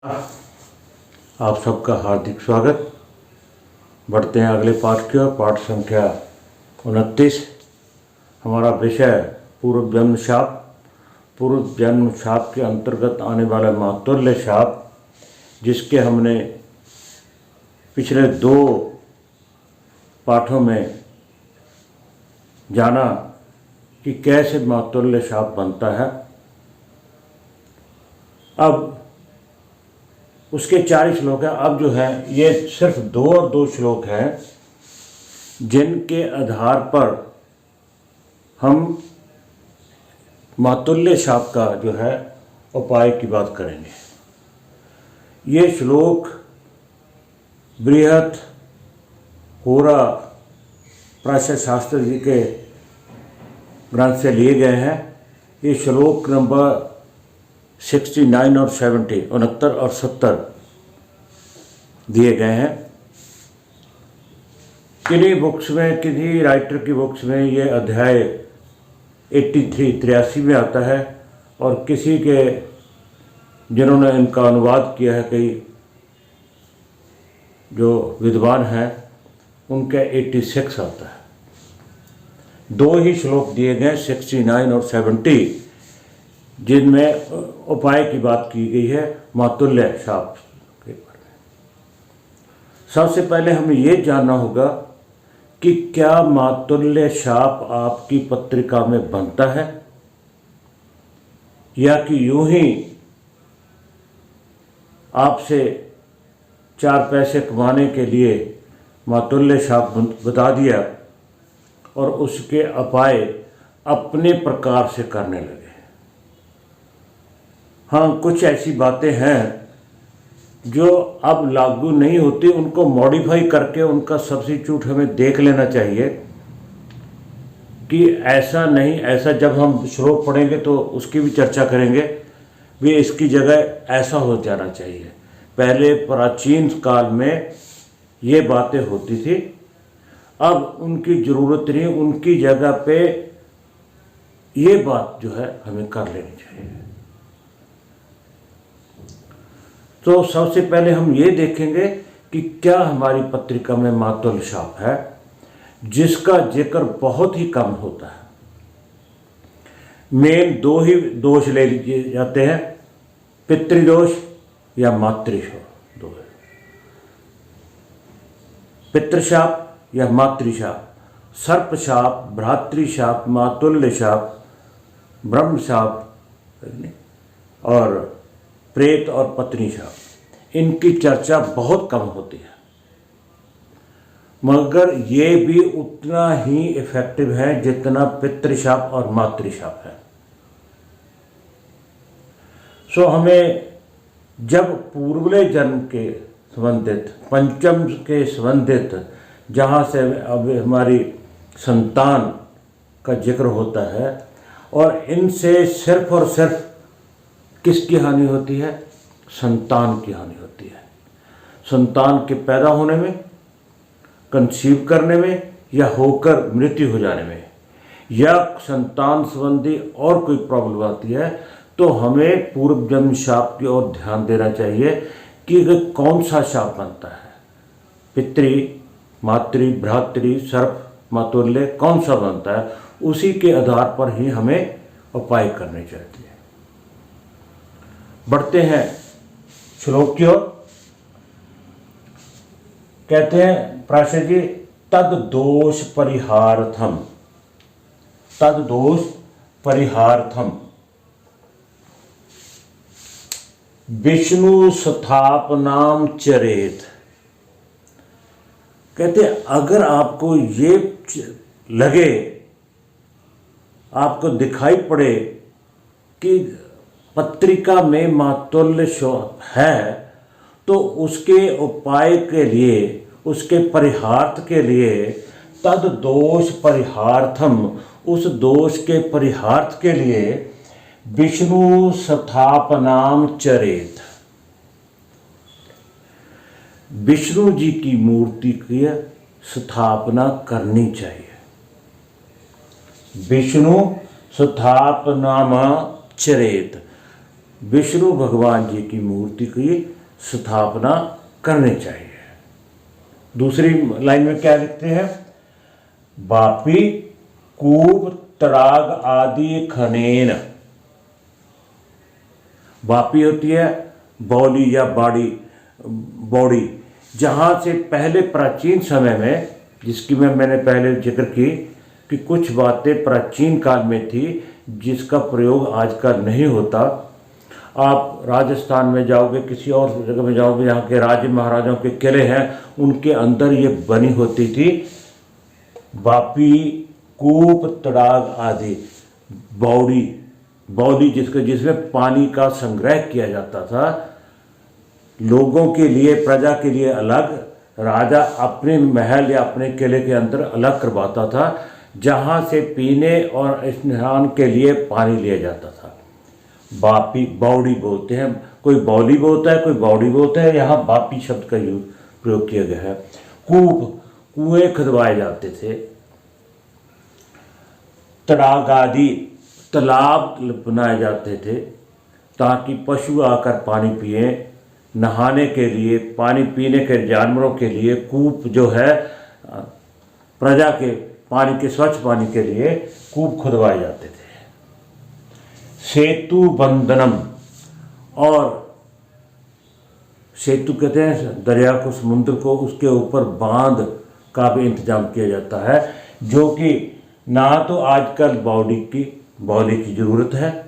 आप सबका हार्दिक स्वागत। बढ़ते हैं अगले पाठ की ओर। पाठ संख्या 29। हमारा विषय पूर्व जन्म शाप। पूर्व जन्म शाप के अंतर्गत आने वाला मातुल्य शाप, जिसके हमने पिछले 2 पाठों में जाना कि कैसे मातुल्य शाप बनता है। अब उसके 4 श्लोक हैं। अब जो है ये सिर्फ 2 और 2 श्लोक हैं जिनके आधार पर हम मातुल्य शाप का जो है उपाय की बात करेंगे। ये श्लोक बृहत होरा प्राच्य शास्त्र जी के ग्रंथ से लिए गए हैं। ये श्लोक नंबर 69 और 70, 69 और 70 दिए गए हैं। किन्हीं बुक्स में, किन्हीं राइटर की बुक्स में ये अध्याय 83 में आता है, और किसी के जिन्होंने इनका अनुवाद किया है, कई जो विद्वान हैं, उनके 86 आता है। 2 ही श्लोक दिए गए, 69 और 70, जिनमें उपाय की बात की गई है मातुल्य शाप के बारे में। सबसे पहले हमें ये जानना होगा कि क्या मातुल्य शाप आपकी पत्रिका में बनता है, या कि यूं ही आपसे 4 पैसे कमाने के लिए मातुल्य शाप बता दिया और उसके उपाय अपने प्रकार से करने लगे। हाँ, कुछ ऐसी बातें हैं जो अब लागू नहीं होती, उनको मॉडिफाई करके उनका सब्स्टिट्यूट हमें देख लेना चाहिए कि ऐसा नहीं, ऐसा जब हम श्लोक पढ़ेंगे तो उसकी भी चर्चा करेंगे भी, इसकी जगह ऐसा हो जाना चाहिए। पहले प्राचीन काल में ये बातें होती थी, अब उनकी ज़रूरत नहीं, उनकी जगह पे ये बात जो है हमें कर लेनी चाहिए। तो सबसे पहले हम ये देखेंगे कि क्या हमारी पत्रिका में मातुल्य शाप है, जिसका जिक्र बहुत ही कम होता है। मेन 2 ही दोष ले लिए जाते हैं, पितृदोष या मातृदोष। 2 है, पितृशाप या मातृशाप, सर्पशाप, भ्रातृशाप, मातुल्य शाप, ब्रह्मशाप और प्रेत और पत्नी शाप। इनकी चर्चा बहुत कम होती है, मगर ये भी उतना ही इफेक्टिव है जितना पितृशाप और मातृशाप है। सो हमें जब पूर्वले जन्म के संबंधित, पंचम के संबंधित, जहाँ से अब हमारी संतान का जिक्र होता है, और इनसे सिर्फ और सिर्फ किसकी हानि होती है? संतान की हानि होती है। संतान के पैदा होने में, कंसीव करने में, या होकर मृत्यु हो जाने में, या संतान संबंधी और कोई प्रॉब्लम आती है, तो हमें पूर्व जन्म शाप की ओर ध्यान देना चाहिए कि कौन सा शाप बनता है। पितृ, मातृ, भ्रातृ, सर्प, मातुल्य कौन सा बनता है, उसी के आधार पर ही हमें उपाय करने चाहिए। बढ़ते हैं श्लोक की ओर। कहते हैं प्राचीन जी, तद दोष परिहार्थम, तद दोष परिहार्थम विष्णु स्थापनाम चरेत। कहते हैं अगर आपको ये लगे, आपको दिखाई पड़े कि पत्रिका में मातुल्य शाप है, तो उसके उपाय के लिए, उसके परिहार्थ के लिए, तद दोष परिहार्थम, उस दोष के परिहार्थ के लिए विष्णु स्थापनाम चरेत, विष्णु जी की मूर्ति की स्थापना करनी चाहिए। विष्णु स्थापनाम चरेत, विष्णु भगवान जी की मूर्ति की स्थापना करनी चाहिए। दूसरी लाइन में क्या लिखते हैं? बापी कूप तड़ाग आदि खनेन। बापी होती है बौली या बौड़ी, जहाँ से पहले प्राचीन समय में, जिसकी मैंने पहले जिक्र की कि कुछ बातें प्राचीन काल में थी जिसका प्रयोग आजकल नहीं होता। आप राजस्थान में जाओगे, किसी और जगह में जाओगे, यहाँ के राजे महाराजाओं के किले हैं, उनके अंदर ये बनी होती थी बापी कूप तड़ाग आदि बौली जिसमें पानी का संग्रह किया जाता था। लोगों के लिए, प्रजा के लिए अलग, राजा अपने महल या अपने किले के अंदर अलग करवाता था, जहाँ से पीने और स्नान के लिए पानी लिया जाता था। बापी बौड़ी बोलते हैं, कोई बौली बोलता है, कोई बौड़ी बोलता है, यहाँ बापी शब्द का प्रयोग किया गया है। कुएं खुदवाए जाते थे। तड़ाग आदि तालाब बनाए जाते थे ताकि पशु आकर पानी पिए। नहाने के लिए, पानी पीने के, जानवरों के लिए कूप जो है, प्रजा के पानी के, स्वच्छ पानी के लिए कूप खुदवाए जाते थे। सेतु बंधनम, और सेतु कहते हैं दरिया को, समुद्र को, उसके ऊपर बांध का भी इंतजाम किया जाता है, जो कि ना तो आजकल बौली की ज़रूरत है।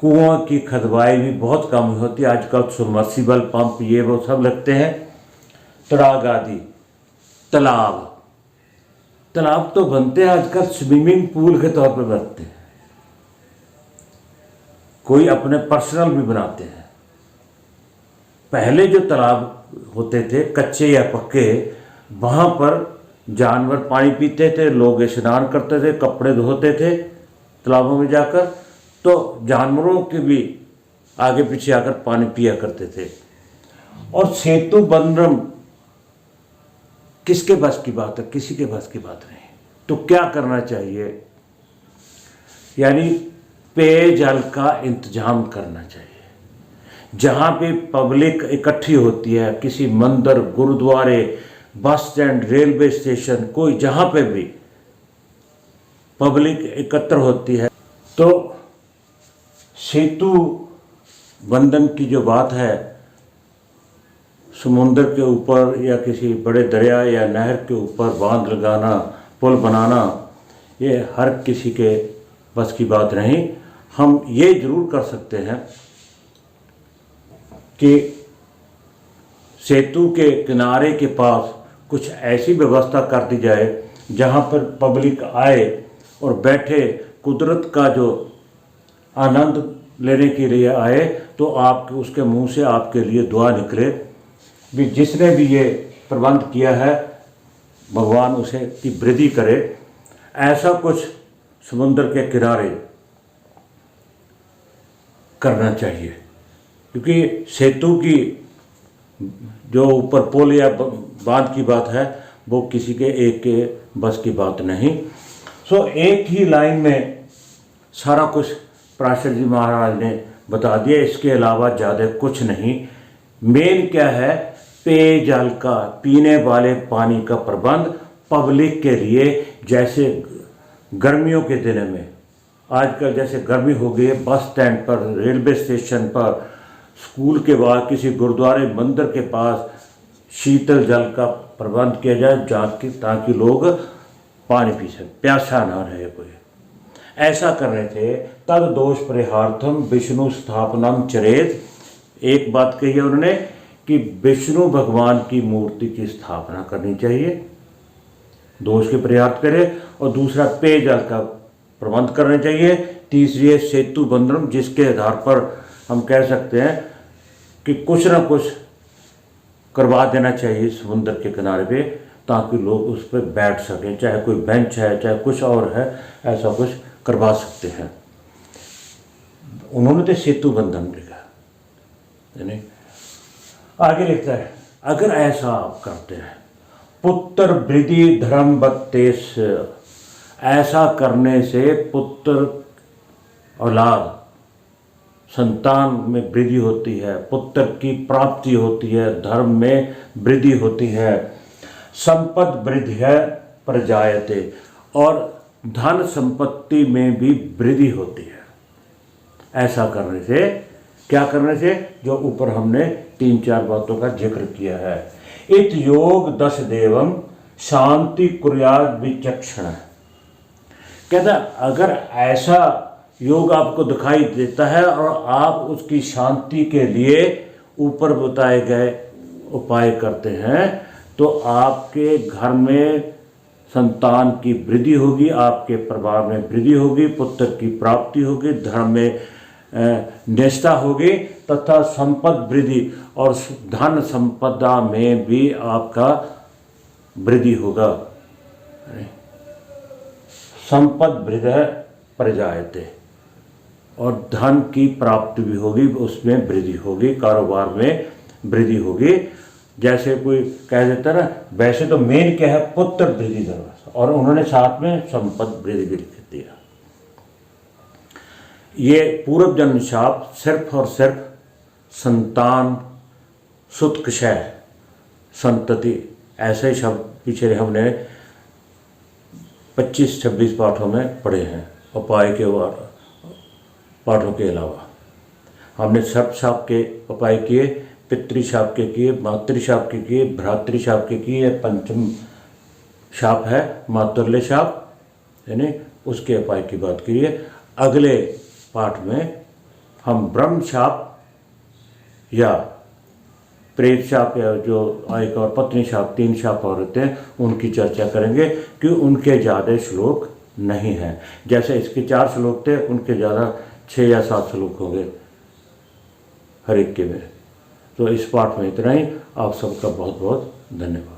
कुआं की खुदवाई भी बहुत कम होती है आजकल, सबमर्सिबल पंप ये वो सब लगते हैं। तड़ाग आदि तालाब तो बनते हैं आजकल, स्विमिंग पूल के तौर पर बनते हैं, कोई अपने पर्सनल भी बनाते हैं। पहले जो तालाब होते थे कच्चे या पक्के, वहाँ पर जानवर पानी पीते थे, लोग स्नान करते थे, कपड़े धोते थे तालाबों में जाकर, तो जानवरों के भी आगे पीछे आकर पानी पिया करते थे। और सेतु बंधन किसके बस की बात है? किसी के बस की बात नहीं। तो क्या करना चाहिए? यानी पेयजल का इंतजाम करना चाहिए। जहाँ पे पब्लिक इकट्ठी होती है, किसी मंदिर, गुरुद्वारे, बस स्टैंड, रेलवे स्टेशन, कोई जहाँ पे भी पब्लिक एकत्र होती है, तो सेतु बंधन की जो बात है, समुद्र के ऊपर या किसी बड़े दरिया या नहर के ऊपर बांध लगाना, पुल बनाना, ये हर किसी के बस की बात नहीं। हम ये जरूर कर सकते हैं कि सेतु के किनारे के पास कुछ ऐसी व्यवस्था कर दी जाए जहाँ पर पब्लिक आए और बैठे, कुदरत का जो आनंद लेने के लिए आए, तो आप उसके मुंह से आपके लिए दुआ निकले भी जिसने भी ये प्रबंध किया है भगवान उसे की वृद्धि करे। ऐसा कुछ समुद्र के किनारे करना चाहिए, क्योंकि सेतु की जो ऊपर पुल या बांध की बात है वो किसी के एक के बस की बात नहीं। सो एक ही लाइन में सारा कुछ पराशर जी महाराज ने बता दिया, इसके अलावा ज़्यादा कुछ नहीं। मेन क्या है? पेयजल का, पीने वाले पानी का प्रबंध पब्लिक के लिए। जैसे गर्मियों के दिन में आजकल जैसे गर्मी हो गई है, बस स्टैंड पर, रेलवे स्टेशन पर, स्कूल के बाद किसी गुरुद्वारे, मंदिर के पास शीतल जल का प्रबंध किया जाए ताकि लोग पानी पी सकें, प्यासा ना रहे कोई। ऐसा करने से तद दोष परिहार्थम विष्णु स्थापनम चरेत। एक बात कही है उन्होंने कि विष्णु भगवान की मूर्ति की स्थापना करनी चाहिए, दोष के परिहार्थ करे। और दूसरा पेयजल का प्रबंध करना चाहिए। तीसरी है सेतु बंधन, जिसके आधार पर हम कह सकते हैं कि कुछ ना कुछ करवा देना चाहिए समुद्र के किनारे पे, ताकि लोग उस पर बैठ सकें, चाहे कोई बेंच है, चाहे कुछ और है, ऐसा कुछ करवा सकते हैं। उन्होंने तो सेतु बंधन लिखा, यानी आगे लिखता है, अगर ऐसा आप करते हैं, पुत्र वृद्धि धर्म बत्तेश, ऐसा करने से पुत्र औलाद संतान में वृद्धि होती है, पुत्र की प्राप्ति होती है, धर्म में वृद्धि होती है, संपद वृद्धि है प्रजायते, और धन संपत्ति में भी वृद्धि होती है। ऐसा करने से, क्या करने से, जो ऊपर हमने 3-4 बातों का जिक्र किया है। इत योग 10 देवम शांति कुर्याद विचक्षण। कहता अगर ऐसा योग आपको दिखाई देता है और आप उसकी शांति के लिए ऊपर बताए गए उपाय करते हैं, तो आपके घर में संतान की वृद्धि होगी, आपके परिवार में वृद्धि होगी, पुत्र की प्राप्ति होगी, धर्म में निष्ठा होगी, तथा संपद वृद्धि और धन संपदा में भी आपका वृद्धि होगा। संपद वृद्धि प्रजायते, और धन की प्राप्ति भी होगी, उसमें वृद्धि होगी, कारोबार में वृद्धि होगी। जैसे कोई कह देता ना, वैसे तो मेन क्या है, पुत्र वृद्धि दरवाजा, और उन्होंने साथ में संपद वृद्धि भी लिख दिया। ये पूर्व जन्म शाप सिर्फ और सिर्फ संतान, सुतक्षय, संतति, ऐसे शब्द पीछे हमने 25-26 पाठों में पढ़े हैं। उपाय के पाठों के अलावा हमने सर्पशाप के उपाय किए, पितृशाप के किए, मातृशाप के किए, भ्रातृशाप के किए, पंचम शाप है मातुल्य शाप, यानी उसके उपाय की बात की है। अगले पाठ में हम ब्रह्म शाप या प्रेत शाप या जो एक और पत्नी शाप, 3 शाप और होते हैं, उनकी चर्चा करेंगे कि उनके ज़्यादा श्लोक नहीं हैं। जैसे इसके 4 श्लोक थे, उनके ज़्यादा 6 या 7 श्लोक होंगे हर एक के में। तो इस पाठ में इतना ही। आप सबका बहुत बहुत धन्यवाद।